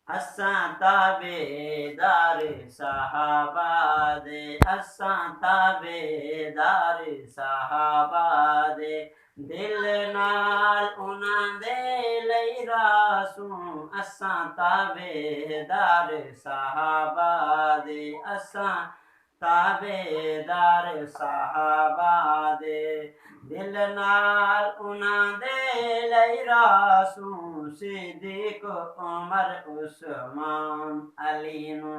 असां ताबेदार सहाबा दे, असां ताबेदार सहाबा दे, दिल नाल उन्हां दे लई रासूं। असां ताबेदार सहाबा दे, असां ताबेदार सहाबा दे, दिल नाल उन्हां दे लई रासूं। सिद्दीक उमर उस्मान अली नू,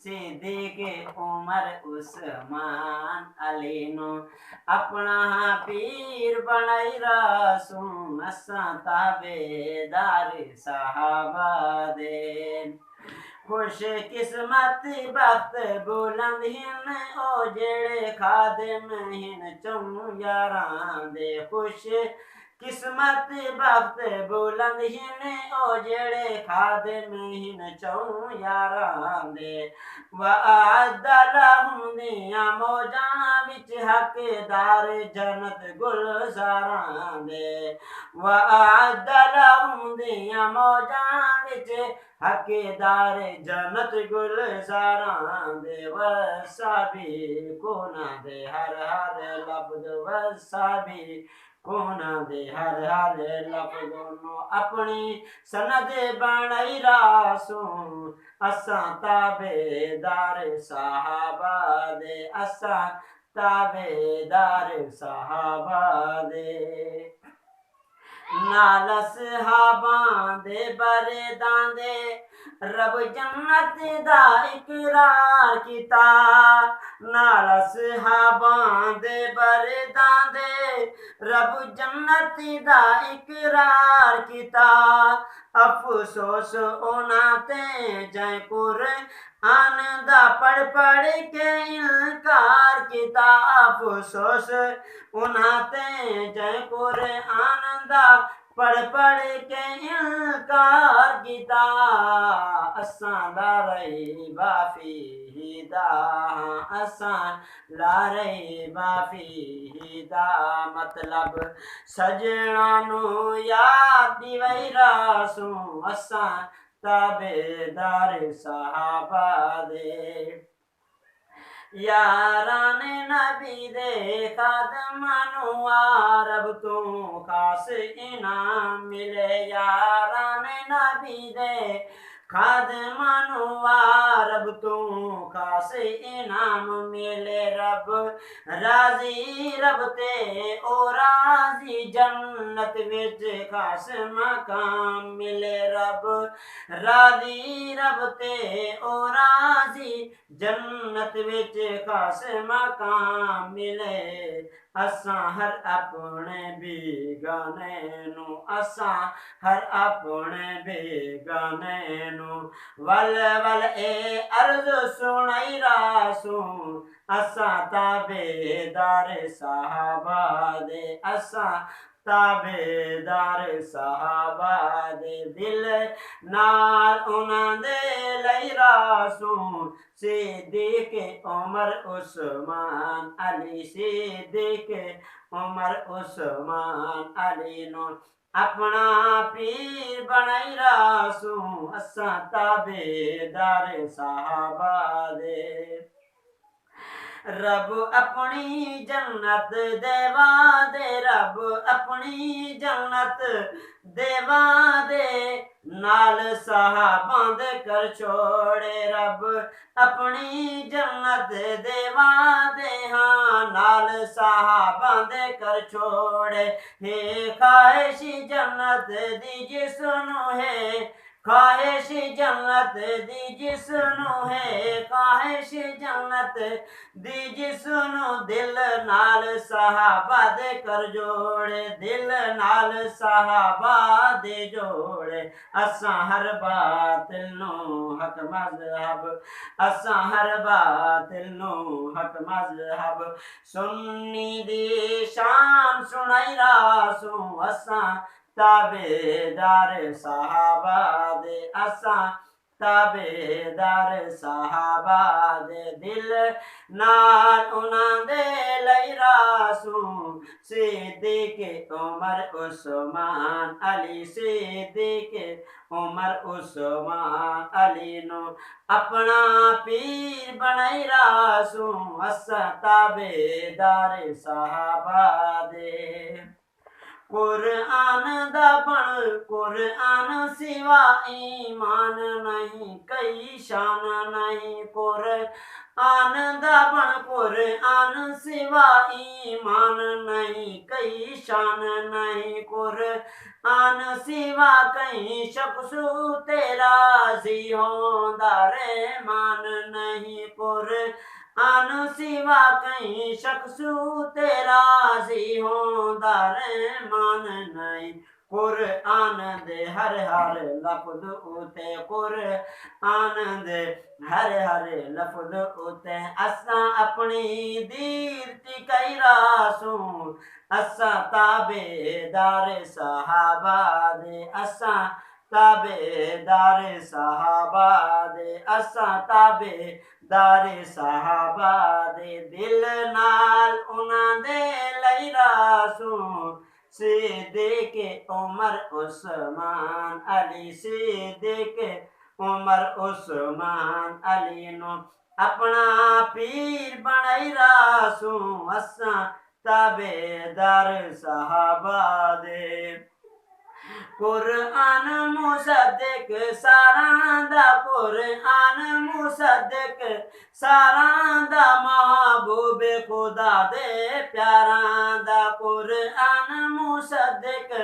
सिद्दीक उमर उस्मान अली नू अपना पीर बनाई रासूं। असां ताबेदार सहाबा दे, खुश किस्मत बख्त बुलंद हिन ओ जेड़े खादिम हिन चौं यारां दे। खुश किस्मत बख्त बुलंद हिन ओ जेड़े खादिम हिन चौं यारां दे। वअद लहुम दियां मौजां विच हकदार जन्नत गुलज़ारां दे। वअद लहुम दियां मौजां विच हकदार जन्नत गुलज़ारां दे। वसाबिकूना दे हर हर लफ्ज़, वसाबिकूना दे हर हर लफ्ज़ नू अपनी सनद बनाई रासूं। असां ताबेदार सहाबा दे, असां ताबेदार सहाबा दे, नाल सहाबां दे बरदां दे रब जन्नत दा इकरार कीता। नाल सहाबां दे बरदां दे रब जन्नत दा इकरार कीता। अफसोस उन्हां ते जै कुरआन दा पढ़ पढ़ के इनकार कीता। अफसोस उन्हां ते जै कुरआन दा पढ़ पढ़ के इनकार कीता। असां ला रैबा फीही दा, असां ला रैबा फीही दा मतलब सजना नू याद दिवई रासूं। असां ताबेदार सहाबा दे, यारान नबी दे खादमां नू अरब तू खास इनाम मिले। यारान नबी दे खादमां नू अरब तू खास इनाम मिले। रब राजी रब ते ओ राजी जन्नत विच खास मकाम मिले। रब राजी रब ते ओ राजी जन्नत विच खास मकाम मिले। असां हर अपने बेगाने नू, असां हर अपने बेगाने नू वल वल ए अर्ज सुनाई रासूं। असां ताबेदार सहाबा दे, असां ताबेदार सहाबा दे, दिल नाल उन्हां दे लई रासूं। सिद्दीक उमर उस्मान अली, सिद्दीक उमर उस्मान अली नू अपना पीर बनाई रासूं। असां ताबेदार सहाबा दे, रब अपनी जन्नत देवा दे, रब अपनी जन्नत देवा दे, नाल सहाबां दे कर छोड़े। रब अपनी जन्नत देवा दे, हाँ नाल सहाबां दे कर छोड़े। हे ख्वाहिश जन्नत दी जिसनू है, ख्वाहिश जन्नत दी जिसनू है, ख्वाहिश जन्नत दी जिसनू दिल नाल सहाबा दे कर जोड़े। दिल नाल सहाबा दे जोड़े। असां हर बातिल नू हक मजहब, असां हर बातिल नू हक मजहब सुन्नी दी शान सुनाई रासूं। असां ताबेदार सहाबा दे, असां ताबेदार सहाबा दे दिल नाल उन्हां दे लई रासूं सिद्दीक उमर उस्मान अली सिद्दीक उमर उस्मान अली नु अपना पीर बनाई रासूं असां ताबेदार सहाबा दे कुरान दा बण कुरान सिवा ईमान नहीं कई शान नहीं कुरान दा बण कुरान सिवा ईमान नहीं कई शान नहीं कुरान सिवा कई शख्सु तेरा जी होंदा रहमान नहीं कुरान सिवा कई शख्सु तेरा जी होंदा रहमान नहीं कुरान दे हर हर लफ्ज उते कुरान दे हर हर लफ्ज उते असां अपनी दीर टिकाई रासूं असां ताबेदार सहाबा दे असां ताबेदार सहाबा दे असां ताबेदार सहाबा दे दिल नाल उन्हां दे लई रासूं सिद्दीक उमर उस्मान अली सिद्दीक उमर उस्मान अली नु अपना पीर बनाई रासूं असां ताबेदार सहाबा दे कुरान मुसद्दिक सारां दा कुरान मुसद्दिक सारां दा महबूब खुदा दे प्यारां दा कुरान मुसद्दिक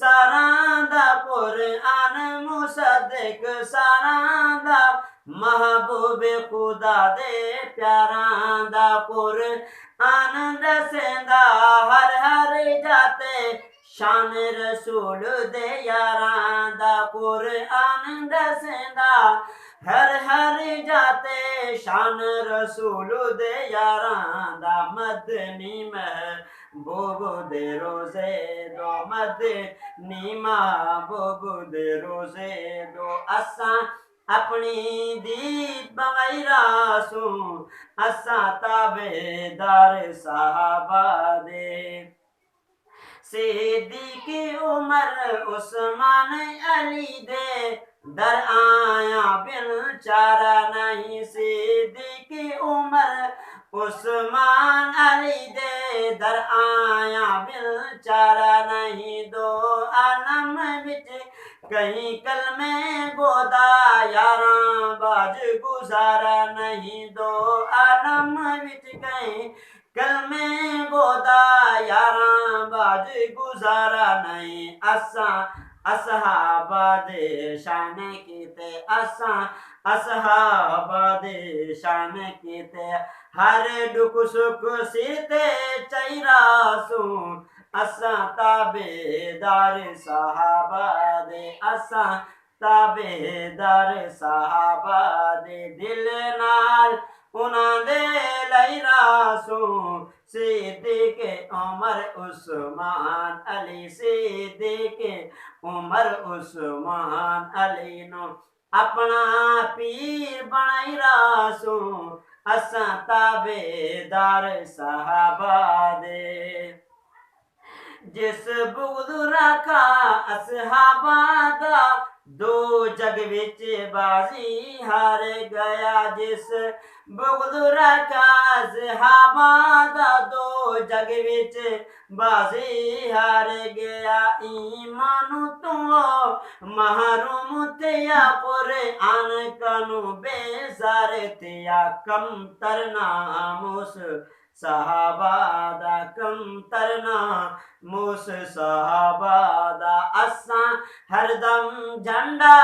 सारां दा कुरान मुसद्दिक सारां दा महबूब खुदा दे प्यारां दा कुरान दसेंदा हर हर जाते शान रसूल दे यारां दा कुरान दसेंदा हर हर जाते शान रसूल दे यारां दा मदनी महबूब दे रोज़े दो मदनी महबूब दे रोज़े दो असां अपनी दीद बनाई रासूं असां ताबेदार सहाबा दे सिद्दीक उमर उस्मान अली दे दर आया बिन चारा नहीं सिद्दीक उमर उस्मान अली दे दर आया बिन चारा नहीं दो आलम विच कहीं कलमे गोदा यारां बाज गुजारा नहीं दो आलम विच कहीं कलमे गोदा यारां बाज गुजारा नहीं असां असहाबा दे शान कीते असां असहाबा दे शान कीते हर दुख सुख सिर ते चई रासूं असां ताबेदार सहाबा दे असां ताबेदार सहाबा दे दिल नाल उन्हां दे लई रासूं सिद्दीक उमर उस्मान अली सिद्दीक उमर उस्मान अली नु अपना पीर बनाई रासूं असां ताबेदार सहाबा दे जिस बुग़्ज़ रखा असहाबा दा दो जग विच बाजी हार गया जिस बुग़्ज़ रखा असहाबा दा दो जग विच बाजी हार गया ईमान तो महरूम थिया कुरान कनु बेजार थिया कम तरना मुस सहाबा दा कम तरना मुस सहाबा दा असां हरदम झंडा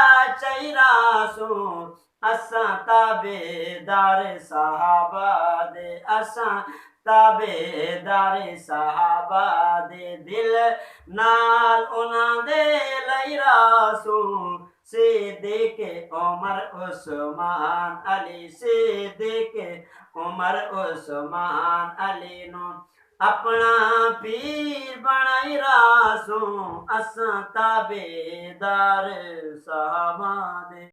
चई रासूं असां ताबेदार सहाबा दे असां ताबेदार सहाबा दे दिल नाल उन्हां दे लई रासूं सिद्दीक उमर उस्मान अली सिद्दीक उमर उस्मान अली नु अपना पीर बनाई रासूं असां ताबेदार सहाबा दे।